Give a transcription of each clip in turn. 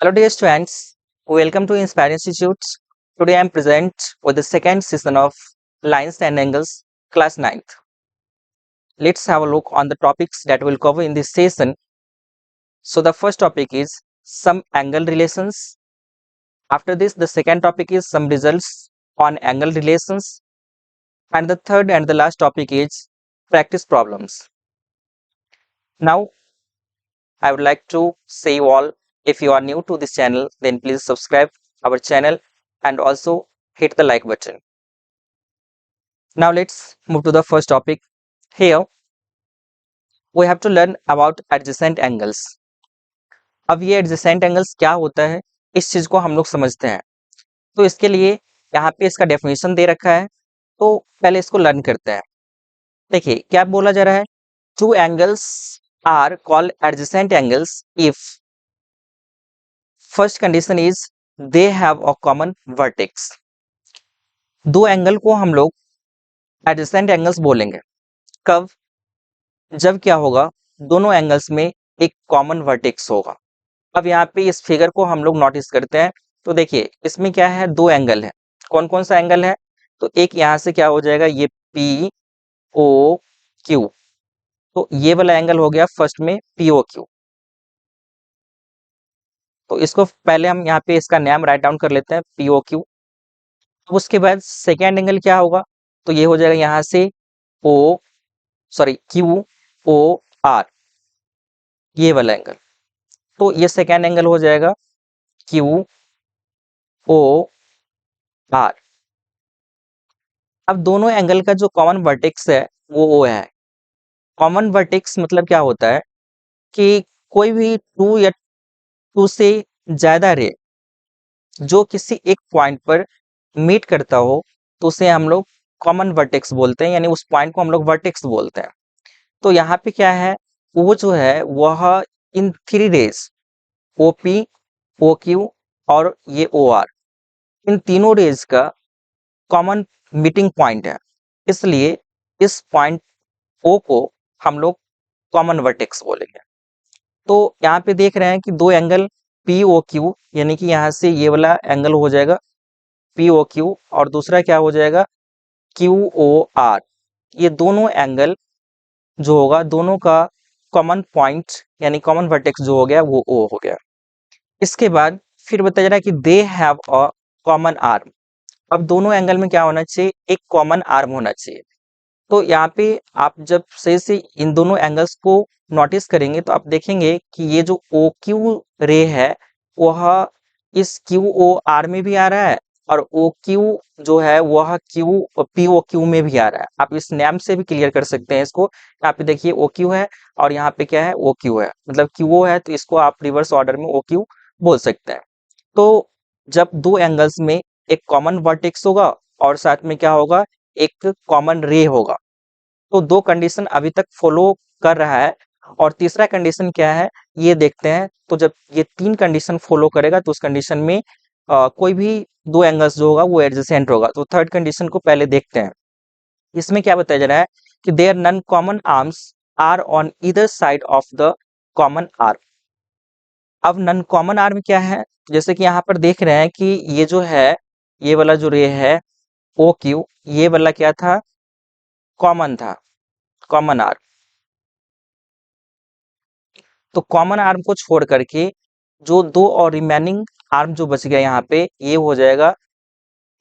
Hello dear students, welcome to Inspire Institutes. Today I am present with the second season of Lines and Angles, class 9th. Let's have a look on the topics that we'll cover in this session. So the first topic is some angle relations. After this, the second topic is some results on angle relations. And the third and the last topic is practice problems. Now, I would like to say you all, if you are new to this channel, then please subscribe our channel and also hit the like button. Now let's move to the first topic. Here we have to learn about adjacent angles. अब ये adjacent angles क्या होता है, इस चीज को हम लोग समझते हैं. तो इसके लिए यहाँ पे इसका डेफिनेशन दे रखा है, तो पहले इसको लर्न करते हैं. देखिए क्या बोला जा रहा है, two angles are called adjacent angles if first condition is they have a common vertex. दो एंगल को हम लोग एडजेसेंट एंगल्स बोलेंगे. कब? जब क्या होगा, दोनों एंगल्स में एक कॉमन वर्टेक्स होगा. अब यहाँ पे इस फिगर को हम लोग नोटिस करते हैं, तो देखिए इसमें क्या है, दो एंगल है. कौन कौन सा एंगल है? तो एक यहाँ से क्या हो जाएगा, ये पी ओ क्यू. तो ये वाला एंगल हो गया फर्स्ट में पी ओ क्यू. तो इसको पहले हम यहाँ पे इसका नाम राइट डाउन कर लेते हैं, पी ओ क्यू. उसके बाद सेकेंड एंगल क्या होगा, तो ये हो जाएगा यहाँ से ओ क्यू ओ आर, ये वाला एंगल. तो ये सेकेंड एंगल हो जाएगा क्यू ओ आर. अब दोनों एंगल का जो कॉमन वर्टेक्स है वो ओ है. कॉमन वर्टेक्स मतलब क्या होता है कि कोई भी टू या टू से ज्यादा रे जो किसी एक पॉइंट पर मीट करता हो, तो उसे हम लोग कॉमन वर्टेक्स बोलते हैं, यानी उस पॉइंट को हम लोग वर्टेक्स बोलते हैं. तो यहाँ पे क्या है, वो जो है वह in three rays O P O Q और ये ओ आर, इन तीनों रेज का कॉमन मीटिंग पॉइंट है. इसलिए इस पॉइंट ओ को हम लोग कॉमन वर्टेक्स बोलेंगे. तो यहाँ पे देख रहे हैं कि दो एंगल पी ओ क्यू, यानी कि यहाँ से ये वाला एंगल हो जाएगा पी ओ क्यू और दूसरा क्या हो जाएगा क्यू ओ आर. ये दोनों एंगल जो होगा, दोनों का कॉमन पॉइंट यानी कॉमन वर्टेक्स जो हो गया वो ओ हो गया. इसके बाद फिर बताया जा रहा है कि दे हैव अ कॉमन आर्म. अब दोनों एंगल में क्या होना चाहिए, एक कॉमन आर्म होना चाहिए. तो यहाँ पे आप जब सही से इन दोनों एंगल्स को नोटिस करेंगे तो आप देखेंगे कि ये जो ओ क्यू रे है वह इस क्यू ओ आर में भी आ रहा है और ओ क्यू जो है वह क्यू पी ओ क्यू में भी आ रहा है. आप इस नाम से भी क्लियर कर सकते हैं इसको. यहाँ पे देखिए ओ क्यू है और यहाँ पे क्या है ओ क्यू है, मतलब क्यू ओ है, तो इसको आप रिवर्स ऑर्डर में ओ क्यू बोल सकते हैं. तो जब दो एंगल्स में एक कॉमन वर्टेक्स होगा और साथ में क्या होगा, एक कॉमन रे होगा, तो दो कंडीशन अभी तक फॉलो कर रहा है. और तीसरा कंडीशन क्या है ये देखते हैं. तो जब ये तीन कंडीशन फॉलो करेगा तो उस कंडीशन में कोई भी दो एंगल्स जो होगा वो एडजेसेंट होगा. तो थर्ड कंडीशन को पहले देखते हैं. इसमें क्या बताया जा रहा है कि their non common arms are on either side of the common arm. अब नन कॉमन आर्म क्या है, जैसे कि यहाँ पर देख रहे हैं कि ये जो है ये वाला जो रे है ओ क्यू, ये वाला क्या था, कॉमन था, कॉमन आर्म. तो कॉमन आर्म को छोड़ करके जो दो और रिमेनिंग आर्म जो बच गया यहाँ पे, ये हो जाएगा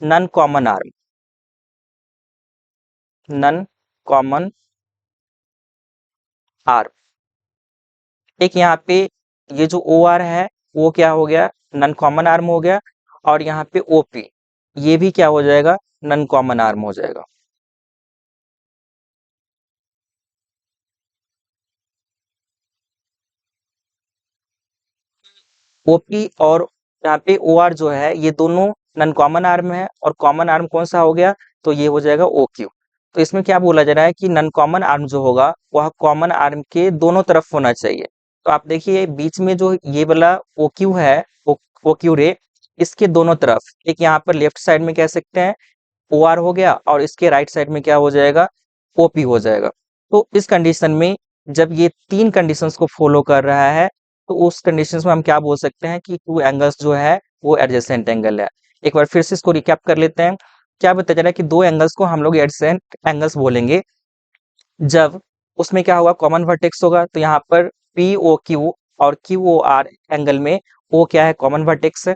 non common arm. Non common arm. एक यहाँ पे ये जो ओ आर है वो क्या हो गया, नन कॉमन आर्म हो गया. और यहाँ पे ओपी ये भी क्या हो जाएगा, नन कॉमन आर्म हो जाएगा. ओपी और यहाँ पे ओ आर जो है ये दोनों नन कॉमन आर्म है, और कॉमन आर्म कौन सा हो गया, तो ये हो जाएगा ओ क्यू. तो इसमें क्या बोला जा रहा है कि नन कॉमन आर्म जो होगा वह कॉमन आर्म के दोनों तरफ होना चाहिए. तो आप देखिए बीच में जो ये वाला ओ क्यू है, ओ क्यू रे, इसके दोनों तरफ, एक यहाँ पर लेफ्ट साइड में कह सकते हैं ओ आर हो गया और इसके राइट साइड में क्या हो जाएगा, ओपी हो जाएगा. तो इस कंडीशन में जब ये तीन कंडीशंस को फॉलो कर रहा है तो उस कंडीशंस में हम क्या बोल सकते हैं कि टू एंगल्स जो है वो एडजेसेंट एंगल है। एक बार फिर से इसको रिकैप कर लेते हैं। क्या बताया जा रहा है कि दो एंगल्स को हम लोग एडजेसेंट एंगल्स बोलेंगे जब उसमें क्या होगा, कॉमन वर्टेक्स होगा। तो यहाँ पर पी ओ क्यू और क्यू ओ आर एंगल में ओ क्या है, कॉमन वर्टेक्स है।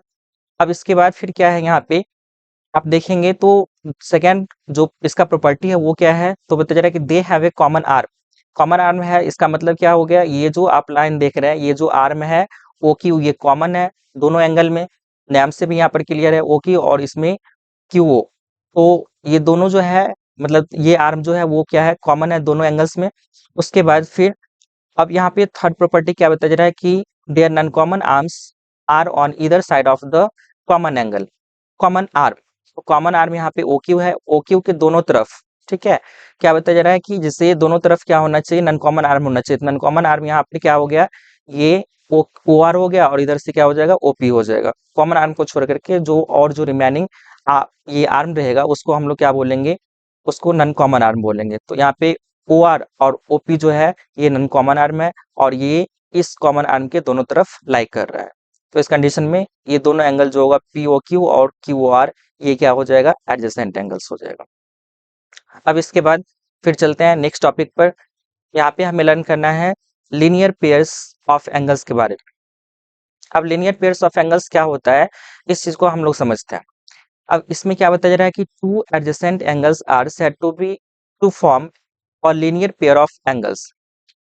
अब इसके बाद फिर क्या है, यहाँ पे आप देखेंगे तो सेकेंड जो इसका प्रॉपर्टी है वो क्या है, तो बताया जा रहा है कि they have a common arm. Common arm है, इसका मतलब क्या हो गया, ये जो आप लाइन देख रहे हैं, ये जो आर्म है ओ क्यू, ये कॉमन है दोनों एंगल में। नाम से भी यहाँ पर क्लियर है, ओ क्यू और इसमें क्यू ओ। तो ये दोनों जो है, मतलब ये आर्म जो है वो क्या है, कॉमन है दोनों एंगल्स में। उसके बाद फिर अब यहाँ पे थर्ड प्रॉपर्टी क्या बताया जा रहा है कि their non common arms are on either side of the common angle. Common arm, तो कॉमन आर्म यहाँ पे OQ है, OQ के दोनों तरफ, ठीक है। क्या बताया जा रहा है कि जिससे दोनों तरफ क्या होना चाहिए, नॉन कॉमन आर्म होना चाहिए। नॉन कॉमन आर्म यहाँ पे क्या हो गया, ये OR हो गया और इधर से क्या हो जाएगा, OP हो जाएगा। कॉमन आर्म को छोड़ करके जो और जो रिमेनिंग ये आर्म रहेगा उसको हम लोग क्या बोलेंगे, उसको नॉन कॉमन आर्म बोलेंगे। तो यहाँ पे OR और OP जो है ये नॉन कॉमन आर्म है और ये इस कॉमन आर्म के दोनों तरफ लाई कर रहा है। तो इस कंडीशन में ये दोनों एंगल जो होगा POQ और QOR, ये क्या हो जाएगा, एडजेसेंट एंगल्स हो जाएगा। अब इसके बाद फिर चलते हैं नेक्स्ट टॉपिक पर। यहाँ पे हमें लर्न करना है लीनियर पेयर्स ऑफ एंगल्स के बारे में। अब लीनियर पेयर्स ऑफ एंगल्स क्या होता है, इस चीज को हम लोग समझते हैं। अब इसमें क्या बताया जा रहा है कि two adjacent angles are said to form और linear pair of angles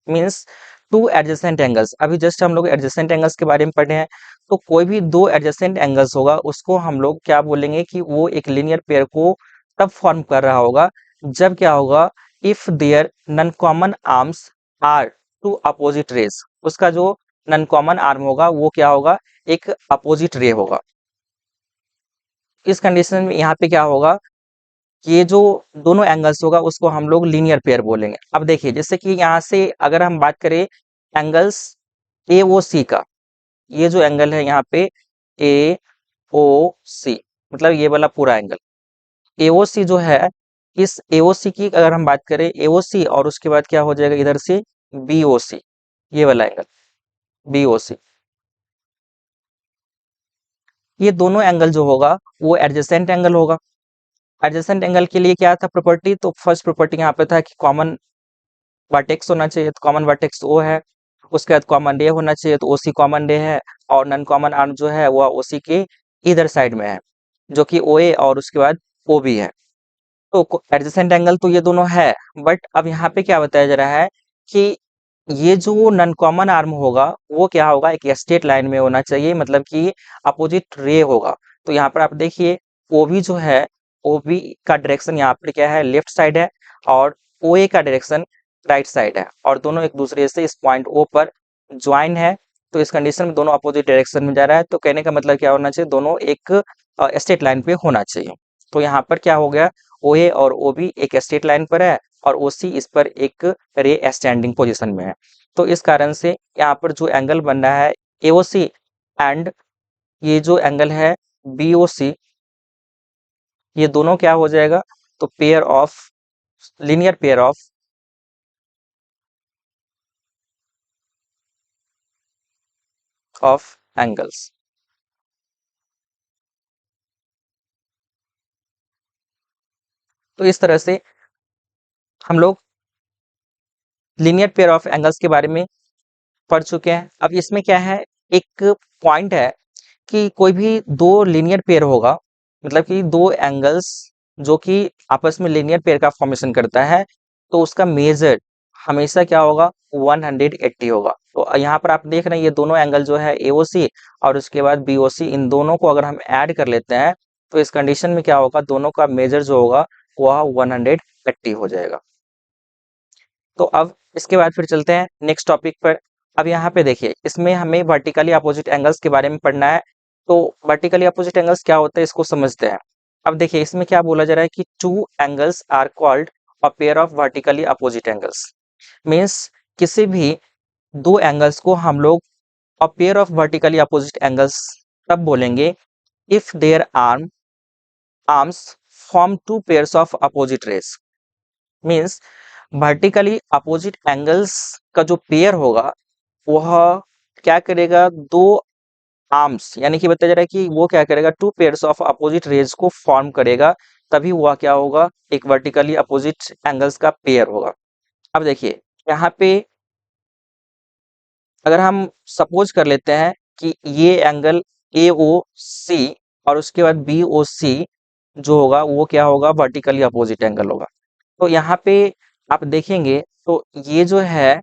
means two adjacent angles. अभी जस्ट हम लोग एडजेसेंट एंगल्स के बारे में पढ़े हैं। तो कोई भी दो एडजेसेंट एंगल्स होगा उसको हम लोग क्या बोलेंगे कि वो एक लीनियर पेयर को तब फॉर्म कर रहा होगा जब क्या होगा, if their non common arms are two opposite rays. उसका जो नॉन कॉमन आर्म होगा वो क्या होगा, एक अपोजिट रे होगा। इस कंडीशन में यहाँ पे क्या होगा, ये जो दोनों एंगल्स होगा उसको हम लोग लीनियर पेयर बोलेंगे। अब देखिए जैसे कि यहाँ से अगर हम बात करें एंगल्स AOC का, ये जो एंगल है यहाँ पे AOC, मतलब ये वाला पूरा एंगल AOC जो है, इस AOC की अगर हम बात करें, AOC और उसके बाद क्या हो जाएगा इधर से BOC, ये वाला एंगल BOC, ये दोनों एंगल जो होगा वो एडजेसेंट एंगल होगा। एडजेसेंट एंगल के लिए क्या था प्रॉपर्टी, तो फर्स्ट प्रॉपर्टी यहाँ पे था कि कॉमन वर्टेक्स होना चाहिए, तो कॉमन वर्टेक्स O है। उसके बाद कॉमन रे होना चाहिए, तो OC कॉमन रे है। और नॉन कॉमन आर्म जो है वह OC के इधर साइड में है, जो कि OA और उसके बाद OB है। तो एडजेसेंट एंगल तो ये दोनों है, बट अब यहाँ पे क्या बताया जा रहा है कि ये जो नॉन कॉमन आर्म होगा वो क्या होगा, एक स्ट्रेट लाइन में होना चाहिए, मतलब कि अपोजिट रे होगा। तो यहाँ पर आप देखिए OB जो है, OB का डायरेक्शन यहाँ पर क्या है, लेफ्ट साइड है और OA का डायरेक्शन राइट साइड है और दोनों एक दूसरे से इस पॉइंट O पर ज्वाइन है। तो इस कंडीशन में दोनों अपोजिट डायरेक्शन में जा रहा है, तो कहने का मतलब क्या होना चाहिए, दोनों एक स्ट्रेट लाइन पे होना चाहिए। तो यहाँ पर क्या हो गया, OA और OB एक स्ट्रेट लाइन पर है और OC इस पर एक रे स्टैंडिंग पोजीशन में है। तो इस कारण से यहाँ पर जो एंगल बन रहा है AOC एंड ये जो एंगल है BOC, ये दोनों क्या हो जाएगा, तो pair of linear pair of angles. तो इस तरह से हम लोग लीनियर पेयर ऑफ एंगल्स के बारे में पढ़ चुके हैं। अब इसमें क्या है, एक पॉइंट है कि कोई भी दो लीनियर पेयर होगा, मतलब कि दो एंगल्स जो कि आपस में लीनियर पेयर का फॉर्मेशन करता है, तो उसका मेजर हमेशा क्या होगा, 180 होगा। तो यहाँ पर आप देख रहे हैं ये दोनों एंगल जो है AOC और उसके बाद BOC, इन दोनों को अगर हम ऐड कर लेते हैं तो इस कंडीशन में क्या होगा, दोनों का मेजर जो होगा वह 180 हो जाएगा। तो अब इसके बाद फिर चलते हैं नेक्स्ट टॉपिक पर। अब यहाँ पे देखिए इसमें हमें वर्टिकली अपोजिट एंगल्स के बारे में पढ़ना है। तो वर्टिकली अपोजिट एंगल्स क्या होते हैं इसको समझते हैं। अब देखिए इसमें क्या बोला जा रहा है कि two angles are called a pair of vertically opposite angles. Means किसी भी दो एंगल्स को हम लोग a pair of vertically opposite angles तब बोलेंगे if their arms form two pairs of opposite rays. Means vertically opposite angles का जो पेयर होगा वह क्या करेगा, दो आर्म्स, यानी कि बताया जा रहा है कि वो क्या करेगा, to pairs of opposite raise को फॉर्म करेगा, तभी हुआ क्या होगा, एक वर्टिकली अपोजिट एंगल्स का पेयर होगा। अब देखिए यहाँ पे अगर हम सपोज कर लेते हैं कि ये एंगल ए ओ सी और उसके बाद बी ओ सी जो होगा वो क्या होगा, वर्टिकली अपोजिट एंगल होगा। तो यहाँ पे आप देखेंगे तो ये जो है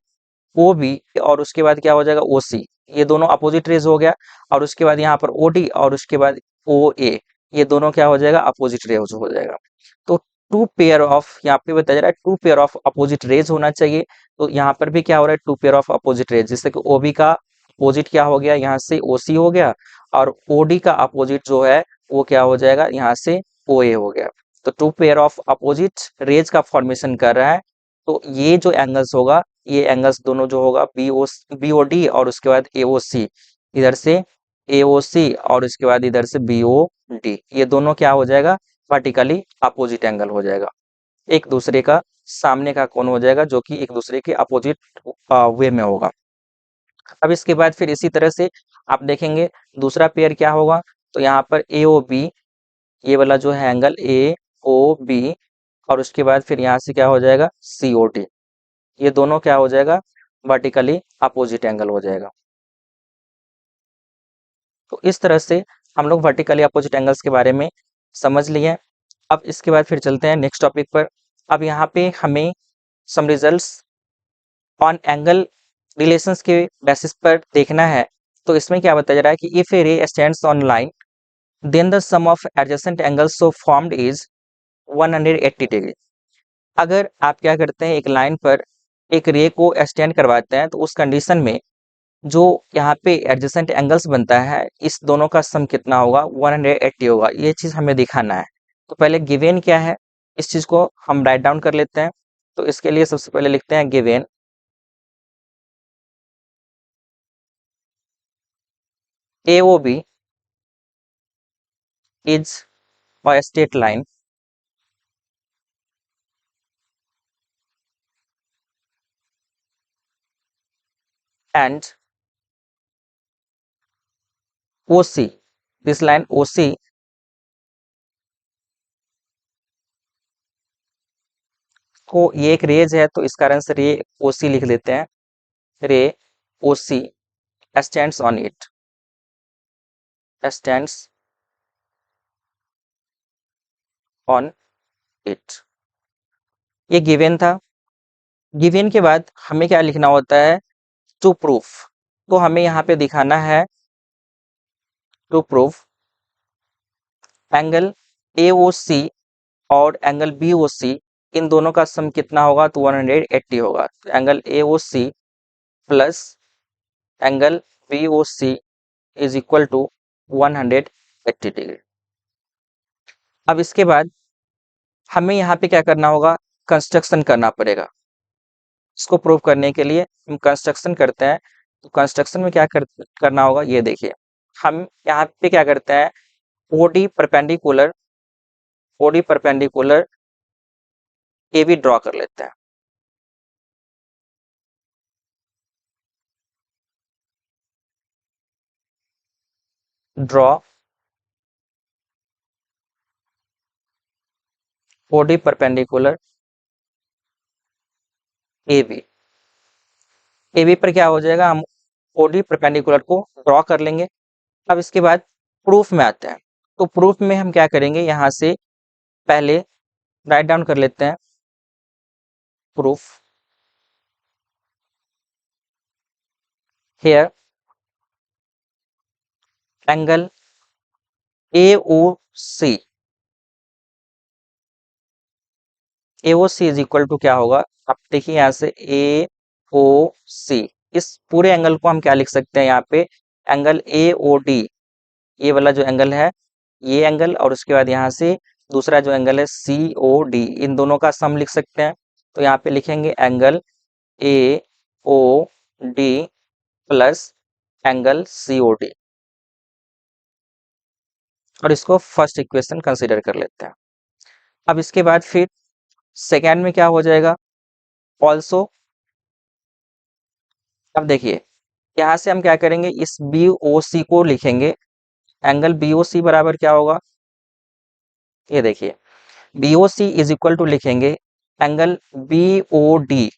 ओ बी और उसके बाद क्या हो जाएगा ओ सी, ये दोनों अपोजिट रेज हो गया, और उसके बाद यहाँ पर ओ डी और उसके बाद ओ ए, ये दोनों क्या हो जाएगा, अपोजिट रेज हो जाएगा। तो टू पेयर ऑफ, यहाँ पे बताया जा रहा है two pair of opposite rays होना चाहिए। तो यहाँ पर भी क्या हो रहा है, two pair of opposite rays, जिससे कि ओ बी का अपोजिट क्या हो गया, यहाँ से ओ सी हो गया, और ओ डी का अपोजिट जो है वो क्या हो जाएगा, यहाँ से ओ ए हो गया। तो two pair of opposite rays का फॉर्मेशन कर रहा है। तो ये जो एंगल्स होगा, ये एंगल्स दोनों जो होगा बी ओ डी और उसके बाद ए ओ सी, इधर से ए ओ सी और उसके बाद इधर से बी ओ डी, ये दोनों क्या हो जाएगा, वर्टिकली अपोजिट एंगल हो जाएगा, एक दूसरे का सामने का कोण हो जाएगा, जो कि एक दूसरे के अपोजिट वे में होगा। अब इसके बाद फिर इसी तरह से आप देखेंगे दूसरा पेयर क्या होगा, तो यहाँ पर ए ओ बी, ये वाला जो है एंगल ए ओ बी, और उसके बाद फिर यहाँ से क्या हो जाएगा, सी ओ डी, ये दोनों क्या हो जाएगा, वर्टिकली अपोजिट एंगल हो जाएगा। तो इस तरह से हम लोग वर्टिकली अपोजिट एंगल्स के बारे में समझ लिए। अब इसके बाद फिर चलते हैं नेक्स्ट टॉपिक पर। अब यहाँ पे हमें सम रिजल्ट्स ऑन एंगल रिलेशंस के बेसिस पर देखना है। तो इसमें क्या बताया जा रहा है कि if a ray stands on line then the sum of adjacent angles so formed is 180 degree. अगर आप क्या करते हैं, एक लाइन पर एक रे को स्टैंड करवाते हैं, तो उस कंडीशन में जो यहाँ पे एडजेसेंट एंगल्स बनता है, इस दोनों का सम कितना होगा, 180 होगा। ये चीज हमें दिखाना है। तो पहले गिवेन क्या है, इस चीज को हम राइट डाउन कर लेते हैं। तो इसके लिए सबसे पहले लिखते हैं given A O B is a straight line and O C, this line O C को, ये एक रेज है तो इस कारण से रे ओ सी लिख देते हैं, ray O C stands on it, stands on it, ये गिवन था। गिवन के बाद हमें क्या लिखना होता है, टू प्रूफ। तो हमें यहाँ पे दिखाना है to proof angle A O सी और एंगल बी ओ सी, इन दोनों का सम कितना होगा, तो 180 होगा। तो angle A O C plus angle B O C is equal to 180 degree. अब इसके बाद हमें यहाँ पे क्या करना होगा, कंस्ट्रक्शन करना पड़ेगा। इसको प्रूव करने के लिए हम कंस्ट्रक्शन करते हैं। तो कंस्ट्रक्शन में क्या करना होगा, ये देखिए, हम यहाँ पे क्या करते हैं, OD perpendicular, OD perpendicular A B draw कर लेते हैं। Draw OD perpendicular A B, A B पर क्या हो जाएगा, हम ओडी परपेंडिकुलर को ड्रॉ कर लेंगे। अब इसके बाद प्रूफ में आते हैं। तो प्रूफ में हम क्या करेंगे, यहाँ से पहले राइट डाउन कर लेते हैं proof, here angle A O C, A O C is equal to क्या होगा, आप देखिए यहाँ से ए ओ सी, इस पूरे एंगल को हम क्या लिख सकते हैं, यहाँ पे एंगल ए ओ डी, ये वाला जो एंगल है, ये एंगल, और उसके बाद यहाँ से दूसरा जो एंगल है सी ओ डी, इन दोनों का सम लिख सकते हैं। तो यहाँ पे लिखेंगे angle A O D plus angle C O D, और इसको फर्स्ट इक्वेशन कंसीडर कर लेते हैं। अब इसके बाद फिर सेकेंड में क्या हो जाएगा, ऑल्सो, अब देखिए यहाँ से हम क्या करेंगे, इस बी ओ सी को लिखेंगे। एंगल बी ओ सी बराबर क्या होगा, ये देखिए, B O C is equal to लिखेंगे angle B O D,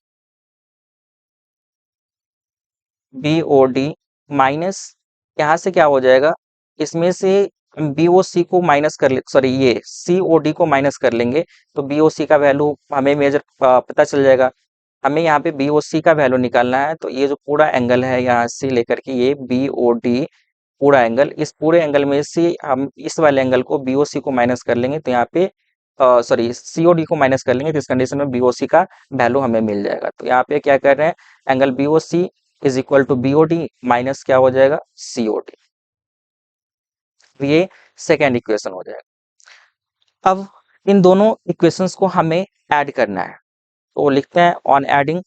B O D minus, यहाँ से क्या हो जाएगा, इसमें से बी ओ सी को माइनस कर ले, सॉरी ये सी ओ डी को माइनस कर लेंगे, तो बी ओ सी का वैल्यू हमें मेजर पता चल जाएगा। हमें यहाँ पे बी ओ सी का वैल्यू निकालना है, तो ये जो पूरा एंगल है यहाँ से लेकर के ये बी ओ डी पूरा एंगल, इस पूरे एंगल में से हम इस वाले एंगल को बी ओ सी को माइनस कर लेंगे, तो यहाँ पे सॉरी सी ओ डी को माइनस कर लेंगे, तो इस कंडीशन में बी ओ सी का वैल्यू हमें मिल जाएगा। तो यहाँ पे क्या कर रहे हैं, angle B O C is equal to B O D minus क्या हो जाएगा, सी ओ डी। ये सेकेंड इक्वेशन हो जाएगा। अब इन दोनों इक्वेशंस को हमें ऐड करना है, तो लिखते हैं on adding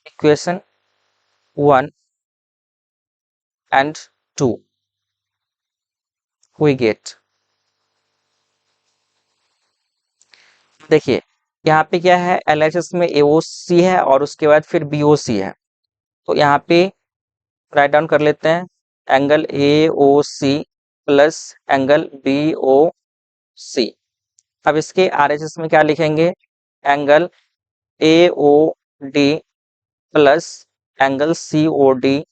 equation 1 and 2 we get, देखिए यहाँ पे क्या है, एलएचएस में एओसी है और उसके बाद फिर बीओसी है, तो यहाँ पे राइट डाउन कर लेते हैं angle AOC plus angle BOC. अब इसके आरएचएस में क्या लिखेंगे, angle AOD plus angle COD,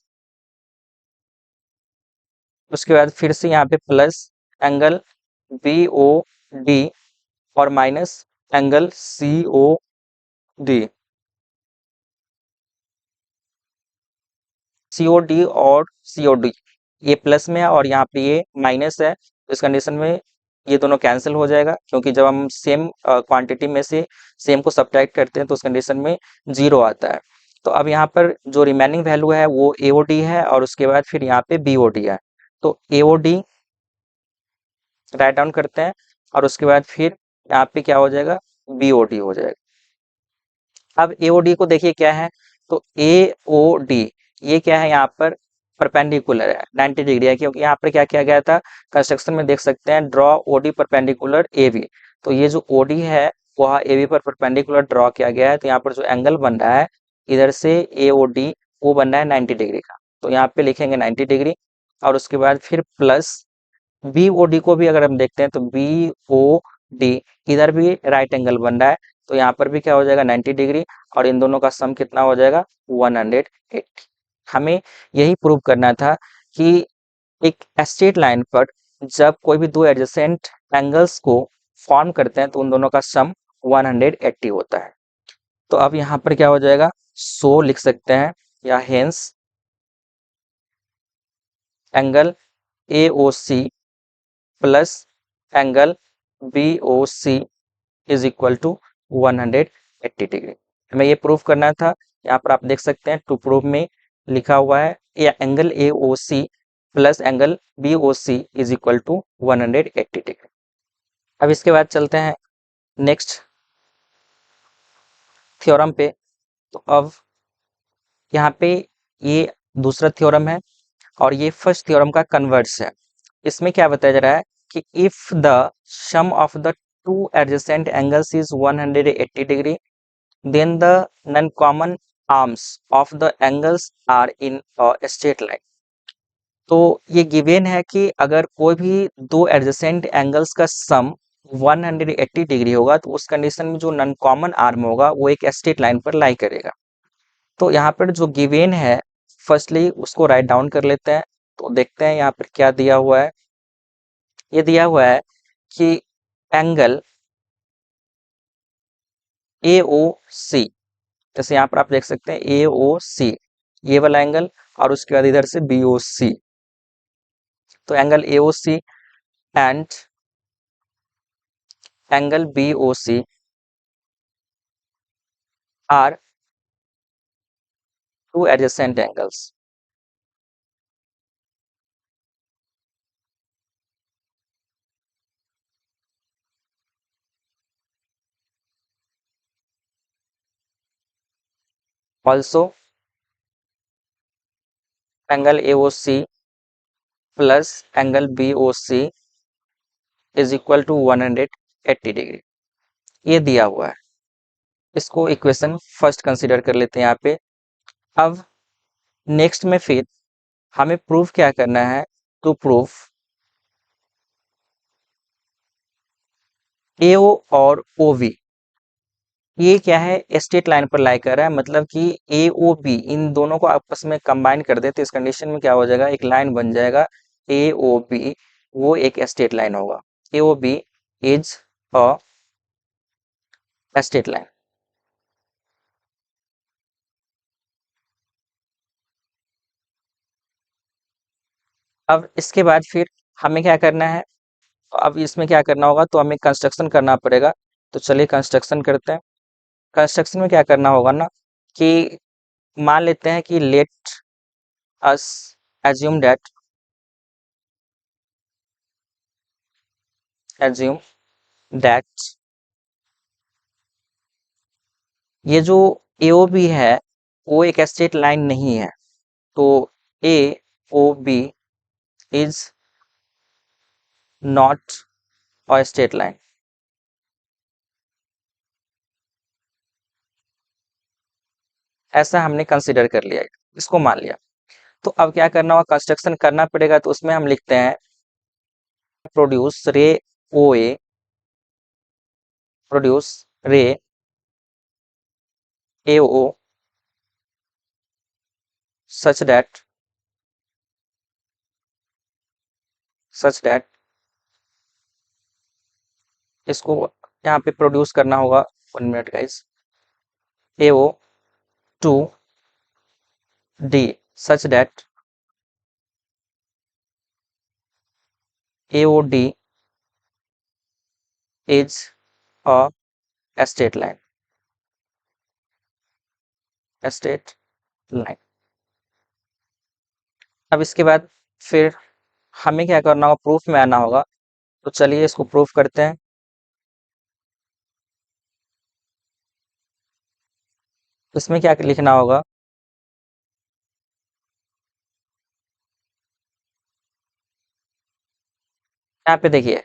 उसके बाद फिर से यहाँ पे प्लस एंगल बीओडी और माइनस एंगल सीओडी, सीओडी और सीओडी ये प्लस में है और यहाँ पे ये माइनस है, तो इस कंडीशन में ये दोनों कैंसिल हो जाएगा, क्योंकि जब हम सेम क्वांटिटी में से सेम को सब्ट्रैक्ट करते हैं तो उस कंडीशन में जीरो आता है। तो अब यहाँ पर जो रिमेनिंग वैल्यू है वो एओडी है और उसके बाद फिर यहाँ पे बीओडी है, तो एओडी राइट डाउन करते हैं और उसके बाद फिर यहाँ पे क्या हो जाएगा, बीओडी हो जाएगा। अब एओडी को देखिए क्या है, तो एओडी ये क्या है, यहाँ पर परपेंडिकुलर है 90 डिग्री है, क्योंकि यहाँ पर क्या किया गया था, कंस्ट्रक्शन में देख सकते हैं ड्रॉ ओडी परपेंडिकुलर एवी, तो ये जो ओडी है वह एवी पर परपेंडिकुलर ड्रॉ किया गया है, तो यहाँ पर जो एंगल बन रहा है इधर से एओडी वो बन रहा है 90 डिग्री का, तो यहाँ पे लिखेंगे 90 डिग्री और उसके बाद फिर प्लस बी ओ डी को भी अगर हम देखते हैं तो बी ओ डी इधर भी राइट एंगल बन रहा है, तो यहाँ पर भी क्या हो जाएगा 90 डिग्री और इन दोनों का सम कितना हो जाएगा 180। हमें यही प्रूव करना था कि एक स्ट्रेट लाइन पर जब कोई भी दो एडजेसेंट एंगल्स को फॉर्म करते हैं तो उन दोनों का सम 180 होता है। तो अब यहाँ पर क्या हो जाएगा, सो लिख सकते हैं या hence angle A O C plus angle B O C is equal to 180 degree. हमें ये प्रूफ करना था, यहाँ पर आप देख सकते हैं टू प्रूफ में लिखा हुआ है या angle A O C plus angle B O C is equal to 180 degree. अब इसके बाद चलते हैं नेक्स्ट थ्योरम पे। तो अब यहाँ पे ये दूसरा थ्योरम है और ये फर्स्ट थ्योरम का कन्वर्स है। इसमें क्या बताया जा रहा है कि if the sum of the two adjacent angles is 180 degree then the non common arms of the angles are in a straight line. तो ये गिवन है कि अगर कोई भी दो एडजेसेंट एंगल्स का सम 180 डिग्री होगा तो उस कंडीशन में जो नॉन कॉमन आर्म होगा वो एक स्ट्रेट लाइन पर लाई करेगा। तो यहाँ पर जो गिवन है फर्स्टली उसको राइट डाउन कर लेते हैं, तो देखते हैं यहाँ पर क्या दिया हुआ है। ये दिया हुआ है कि एंगल ए ओ सी, जैसे यहाँ पर आप देख सकते हैं ए ओ सी ये वाला एंगल और उसके बाद इधर से बी ओ सी, तो angle A O C and angle B O C are two adjacent angles. Also angle A O C plus angle B O C is equal to 180 degree, ये दिया हुआ है। इसको इक्वेशन फर्स्ट कंसीडर कर लेते हैं यहाँ पे। अब नेक्स्ट में फिर हमें प्रूफ क्या करना है, टू प्रूफ AO और OB ये क्या है, स्ट्रेट लाइन पर लाई कर रहा है, मतलब कि AOB इन दोनों को आपस में कंबाइन कर दे तो इस कंडीशन में क्या हो जाएगा, एक लाइन बन जाएगा AOB, वो एक स्ट्रेट लाइन होगा। AOB is a straight line. अब इसके बाद फिर हमें क्या करना है, अब इसमें क्या करना होगा, तो हमें कंस्ट्रक्शन करना पड़ेगा। तो चलिए कंस्ट्रक्शन करते हैं। कंस्ट्रक्शन में क्या करना होगा ना, कि मान लेते हैं कि let us assume that, assume that ये जो AOB है वो एक स्ट्रेट लाइन नहीं है। तो AOB is not a straight line. ऐसा हमने कंसिडर कर लिया, इसको मान लिया। तो अब क्या करना होगा, कंस्ट्रक्शन करना पड़ेगा। तो उसमें हम लिखते हैं प्रोड्यूस रे OA, प्रोड्यूस रे AO such that इसको यहाँ पे प्रोड्यूस करना होगा, 1 minute guys, AO to D such that AOD is a straight line, straight line। अब इसके बाद फिर हमें क्या करना होगा, प्रूफ में आना होगा। तो चलिए इसको प्रूफ करते हैं। इसमें क्या लिखना होगा, यहाँ पे देखिए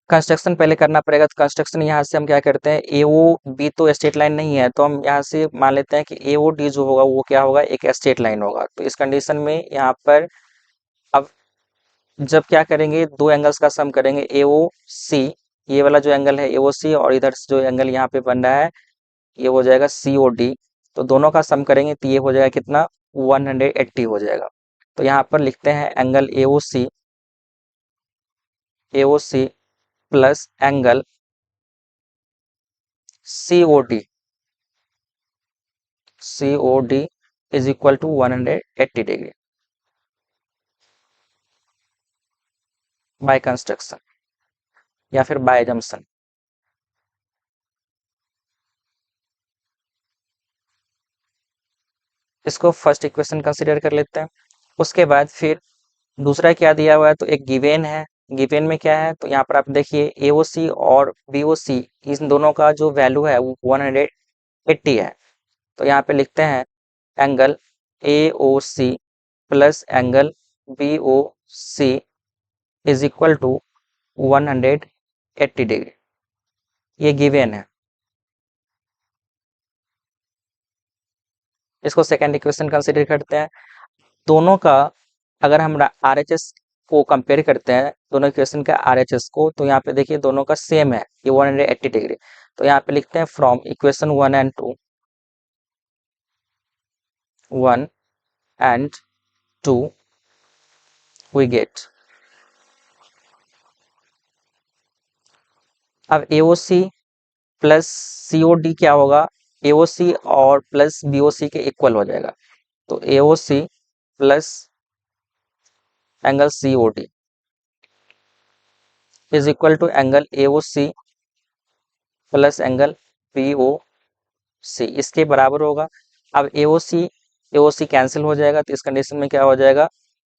कंस्ट्रक्शन पहले करना पड़ेगा। तो कंस्ट्रक्शन यहाँ से हम क्या करते हैं, AOB तो स्ट्रेट लाइन नहीं है, तो हम यहाँ से मान लेते हैं कि AOD जो होगा वो क्या होगा, एक स्ट्रेट लाइन होगा। तो इस कंडीशन में यहाँ पर अब जब क्या करेंगे, दो एंगल्स का सम करेंगे, AOC, ये वाला जो एंगल है AOC, और इधर से जो एंगल यहाँ पे बन रहा है ये हो जाएगा COD। तो दोनों का सम करेंगे तो ये हो जाएगा कितना, 180 हो जाएगा। तो यहाँ पर लिखते हैं angle AOC plus angle COD is equal to 180 degree by construction या फिर बाय जंक्शन। इसको फर्स्ट इक्वेशन कंसीडर कर लेते हैं। उसके बाद फिर दूसरा क्या दिया हुआ है, तो एक गिवेन है। गिवेन में क्या है, तो यहाँ पर आप देखिए AOC और BOC इन दोनों का जो वैल्यू है वो 180 है। तो यहाँ पे लिखते हैं angle AOC plus angle BOC is equal to 180 degree, ये गिवेन है। इसको सेकेंड इक्वेशन कंसिडर करते हैं। दोनों का अगर हम RHS को कंपेयर करते हैं, दोनों इक्वेशन का RHS को, तो यहाँ पे देखिए दोनों का सेम है, ये 180 डिग्री। तो यहाँ पे लिखते हैं from equation 1 and 2 we get. अब AOC प्लस COD क्या होगा, AOC और प्लस BOC के इक्वल हो जाएगा। तो AOC plus angle COD is equal to angle AOC plus angle BOC, इसके बराबर होगा। अब AOC कैंसिल हो जाएगा, तो इस कंडीशन में क्या हो जाएगा,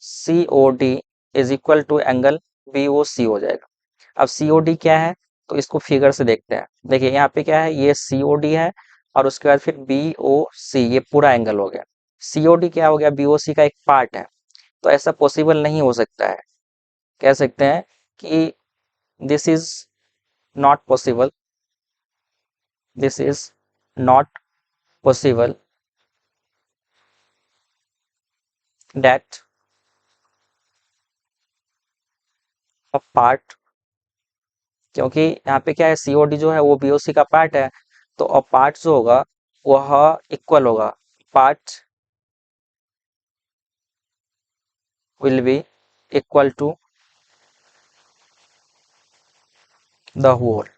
COD is equal to angle BOC हो जाएगा। अब COD क्या है, तो इसको फिगर से देखते हैं। देखिए यहाँ पे क्या है, ये COD है, और उसके बाद फिर BOC, ये पूरा एंगल हो गया। COD क्या हो गया, BOC का एक पार्ट है। तो ऐसा पॉसिबल नहीं हो सकता है, कह सकते हैं कि this is not possible. this is not possible that a part, क्योंकि यहाँ पे क्या है, COD जो है वो BOC का पार्ट है, तो अ पार्ट जो होगा वह इक्वल होगा, part will be equal to the whole.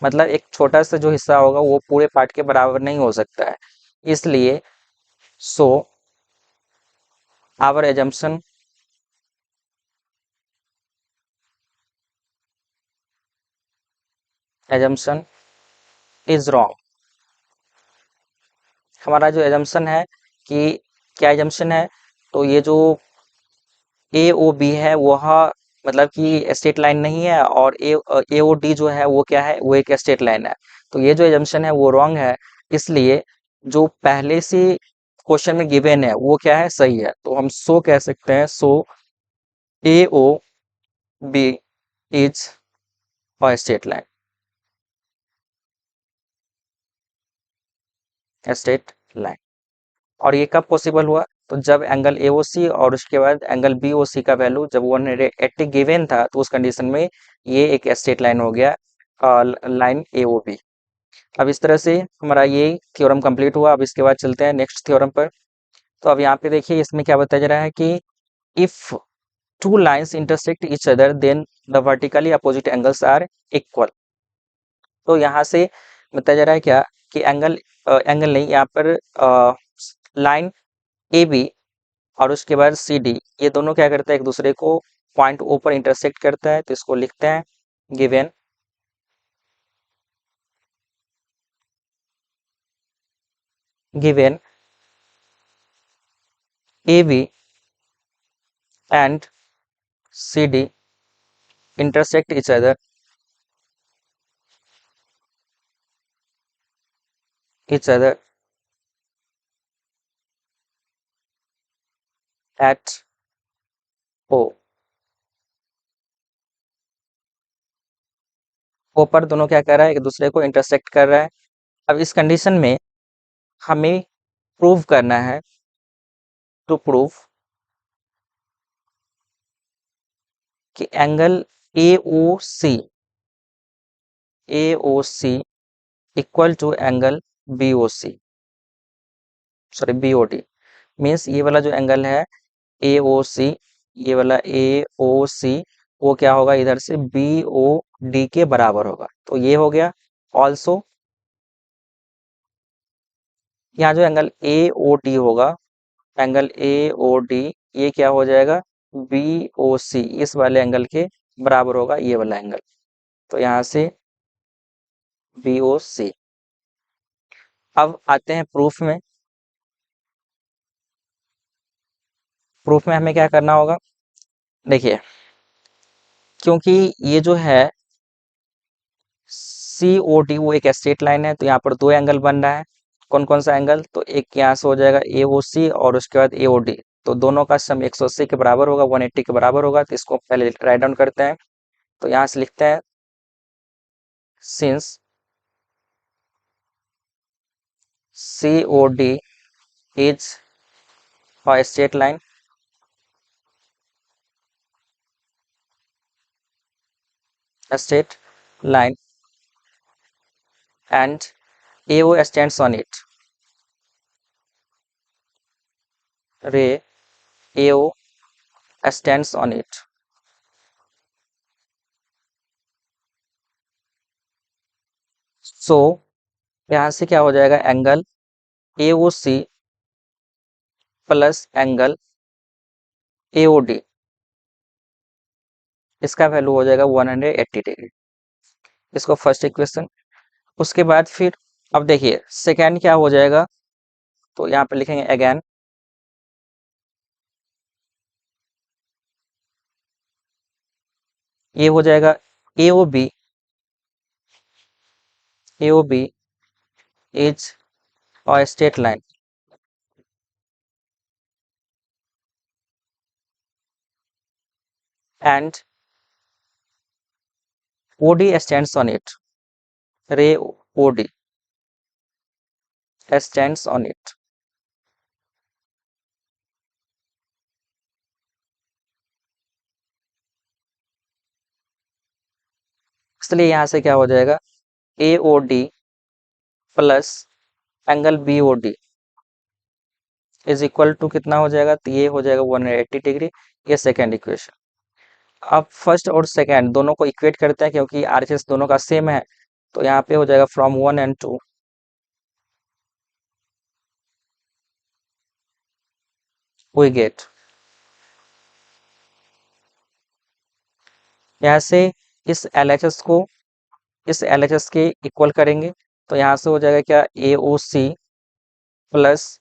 मतलब एक छोटा सा जो हिस्सा होगा वो पूरे पार्ट के बराबर नहीं हो सकता है, इसलिए so our assumption is wrong. हमारा जो एजम्पशन है कि क्या एजम्पशन है, तो ये जो ए ओ बी है वह मतलब कि स्ट्रेट लाइन नहीं है, और ए ओ डी जो है वो क्या है, वो एक स्ट्रेट लाइन है। तो ये जो एजम्पशन है वो रॉन्ग है, इसलिए जो पहले से क्वेश्चन में गिवन है वो क्या है, सही है। तो हम सो कह सकते हैं, so A O B is a straight line, straight line. और ये कब पॉसिबल हुआ, तो जब एंगल AOC और उसके बाद एंगल BOC का वैल्यू जब 180 गिवन था, तो उस कंडीशन में ये एक स्ट्रेट लाइन हो गया, लाइन AOB। अब इस तरह से हमारा ये थ्योरम कंप्लीट हुआ। अब इसके बाद चलते हैं नेक्स्ट थ्योरम पर। तो अब यहाँ पे देखिए इसमें क्या बताया जा रहा है कि if two lines intersect each other then the vertically opposite angles are equal. तो यहाँ से बताया जा रहा है क्या, कि एंगल नहीं, यहाँ पर लाइन AB और उसके बाद CD, ये दोनों क्या करता है, एक दूसरे को पॉइंट O पर इंटरसेक्ट करता है। तो इसको लिखते हैं, given given AB and CD intersect each other at O। O पर दोनों क्या कर रहा है, एक दूसरे को इंटरसेक्ट कर रहा है। अब इस कंडीशन में हमें प्रूव करना है, टू प्रूव कि angle AOC equal to angle BOC, sorry BOD। Means ये वाला जो एंगल है AOC, ये वाला AOC, वो क्या होगा, इधर से BOD के बराबर होगा। तो ये हो गया। ऑल्सो यहाँ जो एंगल AOD होगा, एंगल AOD, ये क्या हो जाएगा, BOC, इस वाले एंगल के बराबर होगा, ये वाला एंगल। तो यहाँ से BOC। अब आते हैं प्रूफ में। प्रूफ में हमें क्या करना होगा, देखिए, क्योंकि ये जो है COD वो एक स्ट्रेट लाइन है, तो यहाँ पर दो एंगल बन रहा है। कौन कौन सा एंगल, तो एक यहाँ से हो जाएगा AOC और उसके बाद AOD, तो दोनों का सम 180 के बराबर होगा, 180 के बराबर होगा। तो इसको पहले राइट डाउन करते हैं। तो यहाँ से लिखते हैं, since COD is a straight line, straight line and AO stands on it, ray AO stands on it, so यहाँ से क्या हो जाएगा, angle AOC plus angle AOD, इसका वैल्यू हो जाएगा 180 डिग्री। इसको फर्स्ट इक्वेशन। उसके बाद फिर अब देखिए सेकेंड क्या हो जाएगा, तो यहाँ पे लिखेंगे अगेन, ये हो जाएगा AOB is a straight line and OD stands on it, ray OD stands on it. इसलिए यहाँ से क्या हो जाएगा, AOD plus angle BOD is equal to कितना हो जाएगा, तो ये हो जाएगा 180 डिग्री। ये सेकेंड इक्वेशन। अब फर्स्ट और सेकेंड दोनों को इक्वेट करते हैं क्योंकि RHS दोनों का सेम है, तो यहाँ पे हो जाएगा फ्रॉम 1 and 2 वी गेट, यहाँ से इस LHS को इस LHS के इक्वल करेंगे, तो यहाँ से हो जाएगा क्या, AOC plus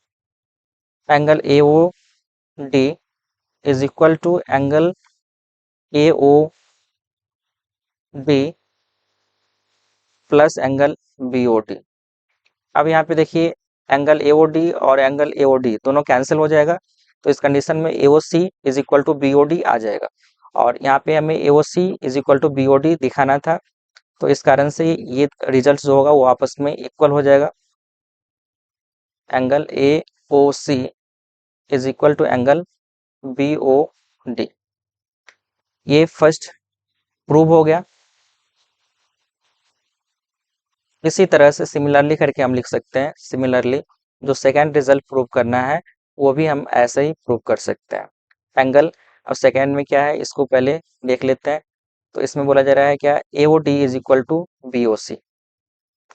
angle AOD is equal to angle AOB plus angle BOD। अब यहाँ पे देखिए एंगल AOD और एंगल AOD दोनों कैंसिल हो जाएगा, तो इस कंडीशन में AOC is equal to BOD आ जाएगा, और यहाँ पे हमें AOC is equal to BOD दिखाना था, तो इस कारण से ये रिजल्ट जो होगा वो आपस में इक्वल हो जाएगा। Angle AOC is equal to angle BOD, ये फर्स्ट प्रूव हो गया। इसी तरह से सिमिलरली करके हम लिख सकते हैं, सिमिलरली जो सेकेंड रिजल्ट प्रूव करना है वो भी हम ऐसे ही प्रूव कर सकते हैं। एंगल, अब सेकेंड में क्या है इसको पहले देख लेते हैं। तो इसमें बोला जा रहा है क्या, AOD is equal to BOC,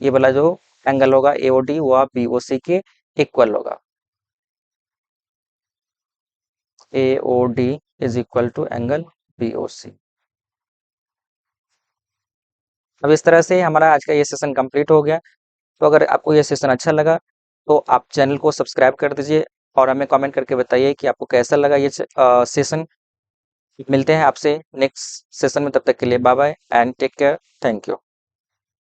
ये वाला जो एंगल होगा AOD वो BOC के इक्वल होगा। AOD is equal to angle BOC। अब इस तरह से हमारा आज का ये सेशन कंप्लीट हो गया। तो अगर आपको ये सेशन अच्छा लगा तो आप चैनल को सब्सक्राइब कर दीजिए और हमें कमेंट करके बताइए कि आपको कैसा लगा ये सेशन। मिलते हैं आपसे नेक्स्ट सेशन में, तब तक के लिए bye bye and take care, thank you.